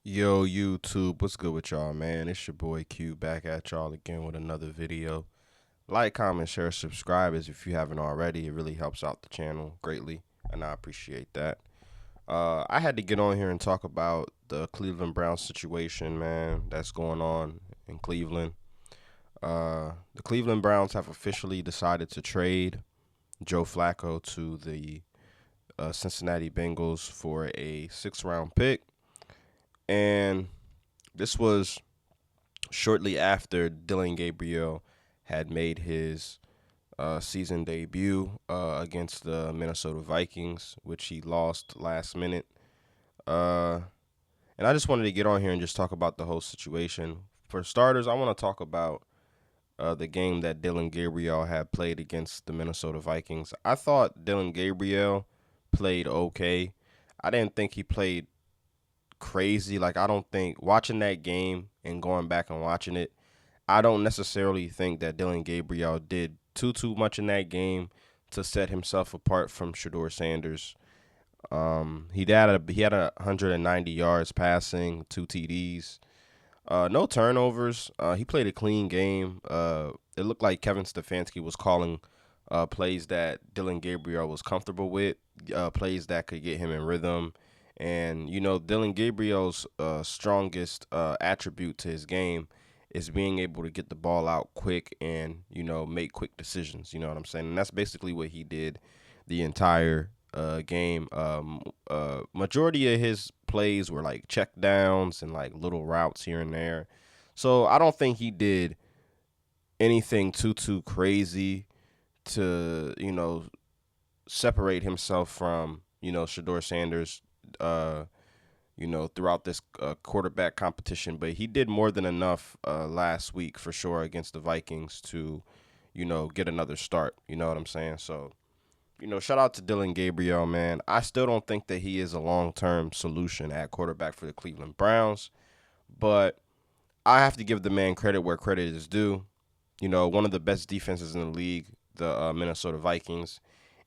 Yo, YouTube, what's good with y'all, man? It's your boy Q back at y'all again with another video. Like, comment, share, subscribe as if you haven't already. It really helps out the channel greatly, and I appreciate that. I had to get on here and talk about the Cleveland Browns situation, man, that's going on in Cleveland. The Cleveland Browns have officially decided to trade Joe Flacco to the Cincinnati Bengals for a six-round pick, and this was shortly after Dylan Gabriel had made his season debut against the Minnesota Vikings, which he lost last minute. Uh, and I just wanted to get on here and just talk about the whole situation. For starters, I want to talk about the game that Dylan Gabriel had played against the Minnesota Vikings. I thought Dylan Gabriel played okay. I didn't think he played crazy. Like, I don't think watching that game and going back and watching it, I don't necessarily think that Dylan Gabriel did too much in that game to set himself apart from Shedeur Sanders. He had 190 yards passing, two TDs, no turnovers. He played a clean game. It looked like Kevin Stefanski was calling plays that Dylan Gabriel was comfortable with, plays that could get him in rhythm. And Dylan Gabriel's strongest attribute to his game is being able to get the ball out quick and make quick decisions. You know what I'm saying? And that's basically what he did the entire game. Majority of his plays were like check downs and like little routes here and there. So I don't think he did anything too crazy to separate himself from Shador Sanders. Throughout this quarterback competition, but he did more than enough last week for sure against the Vikings to, get another start. You know what I'm saying? So, shout out to Dylan Gabriel, man. I still don't think that he is a long term solution at quarterback for the Cleveland Browns, but I have to give the man credit where credit is due. One of the best defenses in the league, the Minnesota Vikings,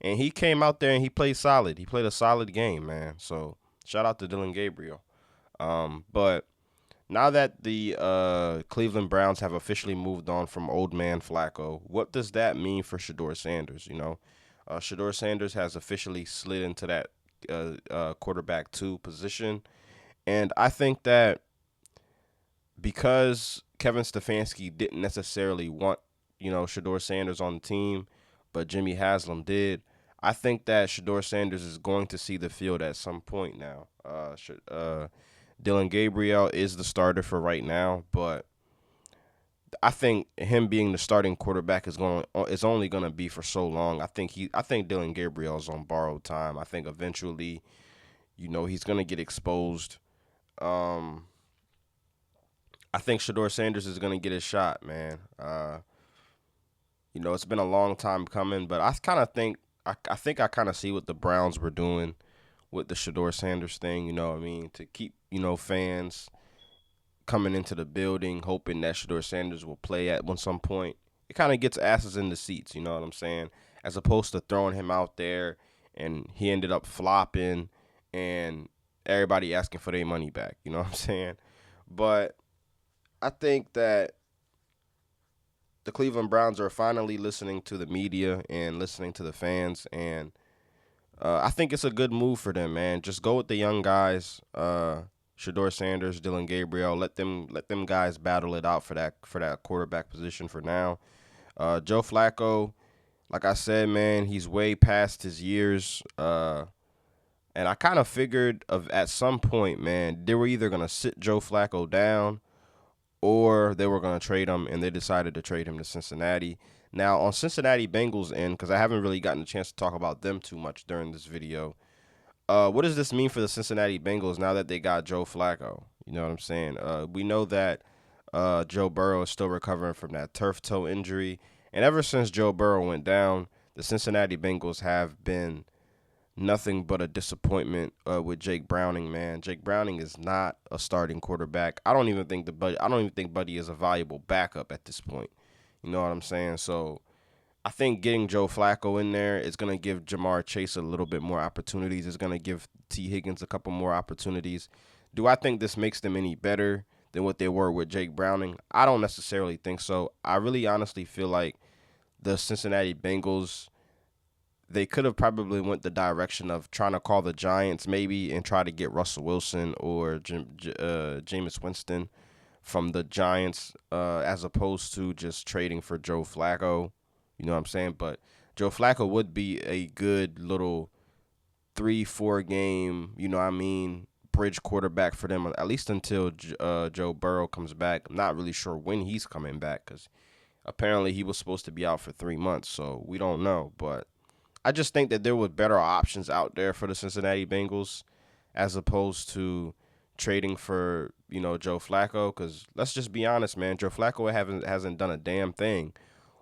and he came out there and he played solid. He played a solid game, man. So shout out to Dylan Gabriel. But now that the Cleveland Browns have officially moved on from old man Flacco, what does that mean for Shedeur Sanders? Shedeur Sanders has officially slid into that quarterback two position, and I think that because Kevin Stefanski didn't necessarily want Shedeur Sanders on the team, but Jimmy Haslam did. I think that Shedeur Sanders is going to see the field at some point now. Dylan Gabriel is the starter for right now, but I think him being the starting quarterback is only going to be for so long. I think Dylan Gabriel is on borrowed time. I think eventually, he's going to get exposed. Um, I think Shador Sanders is going to get his shot, man. It's been a long time coming, but I kind of see what the Browns were doing with the Shador Sanders thing. You know what I mean? To keep fans coming into the building, hoping that Shador Sanders will play at some point. It kind of gets asses in the seats. You know what I'm saying? As opposed to throwing him out there and he ended up flopping and everybody asking for their money back. You know what I'm saying? But I think that the Cleveland Browns are finally listening to the media and listening to the fans, and I think it's a good move for them, man. Just go with the young guys, Shador Sanders, Dylan Gabriel. Let them guys battle it out for that quarterback position for now. Joe Flacco, like I said, man, he's way past his years. And I kind of figured of at some point, man, they were either gonna sit Joe Flacco down or they were going to trade him, and they decided to trade him to Cincinnati. Now, on Cincinnati Bengals end, because I haven't really gotten a chance to talk about them too much during this video, what does this mean for the Cincinnati Bengals now that they got Joe Flacco? You know what I'm saying? We know that Joe Burrow is still recovering from that turf toe injury, and ever since Joe Burrow went down, the Cincinnati Bengals have been nothing but a disappointment with Jake Browning, man. Jake Browning is not a starting quarterback. I don't even think Buddy is a valuable backup at this point. You know what I'm saying? So I think getting Joe Flacco in there is going to give Jamar Chase a little bit more opportunities. It's going to give T. Higgins a couple more opportunities. Do I think this makes them any better than what they were with Jake Browning? I don't necessarily think so. I really honestly feel like the Cincinnati Bengals, they could have probably went the direction of trying to call the Giants maybe and try to get Russell Wilson or Jameis Winston from the Giants, as opposed to just trading for Joe Flacco. You know what I'm saying? But Joe Flacco would be a good little 3-4 game, you know what I mean, bridge quarterback for them, at least until Joe Burrow comes back. I'm not really sure when he's coming back because apparently he was supposed to be out for 3 months, so we don't know. But I just think that there were better options out there for the Cincinnati Bengals as opposed to trading for Joe Flacco. Because let's just be honest, man, Joe Flacco hasn't done a damn thing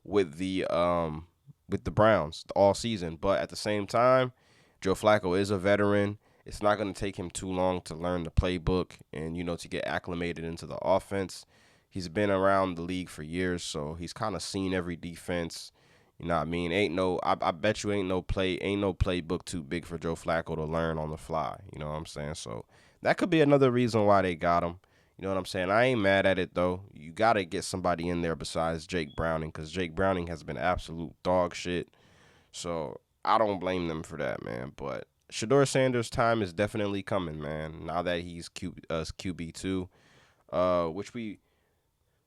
with the Browns all season. But at the same time, Joe Flacco is a veteran. It's not going to take him too long to learn the playbook and to get acclimated into the offense. He's been around the league for years, so he's kind of seen every defense. You know what I mean? I bet you ain't no playbook too big for Joe Flacco to learn on the fly. You know what I'm saying? So that could be another reason why they got him. You know what I'm saying? I ain't mad at it though. You gotta get somebody in there besides Jake Browning, because Jake Browning has been absolute dog shit. So I don't blame them for that, man. But Shedeur Sanders' time is definitely coming, man. Now that he's QB2,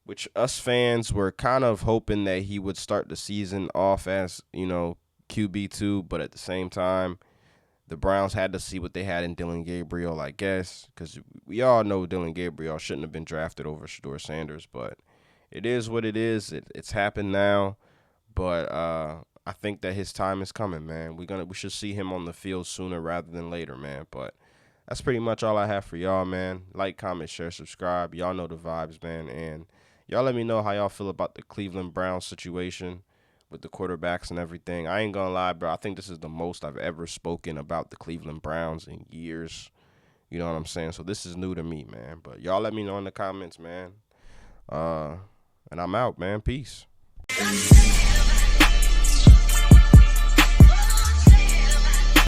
which us fans were kind of hoping that he would start the season off as QB2, but at the same time, the Browns had to see what they had in Dylan Gabriel, I guess, because we all know Dylan Gabriel shouldn't have been drafted over Shedeur Sanders, but it is what it is. It's happened now, but I think that his time is coming, man. We should see him on the field sooner rather than later, man. But that's pretty much all I have for y'all, man. Like, comment, share, subscribe. Y'all know the vibes, man, and y'all let me know how y'all feel about the Cleveland Browns situation with the quarterbacks and everything. I ain't gonna lie, bro. I think this is the most I've ever spoken about the Cleveland Browns in years. You know what I'm saying? So this is new to me, man. But y'all let me know in the comments, man. Uh, and I'm out, man. Peace.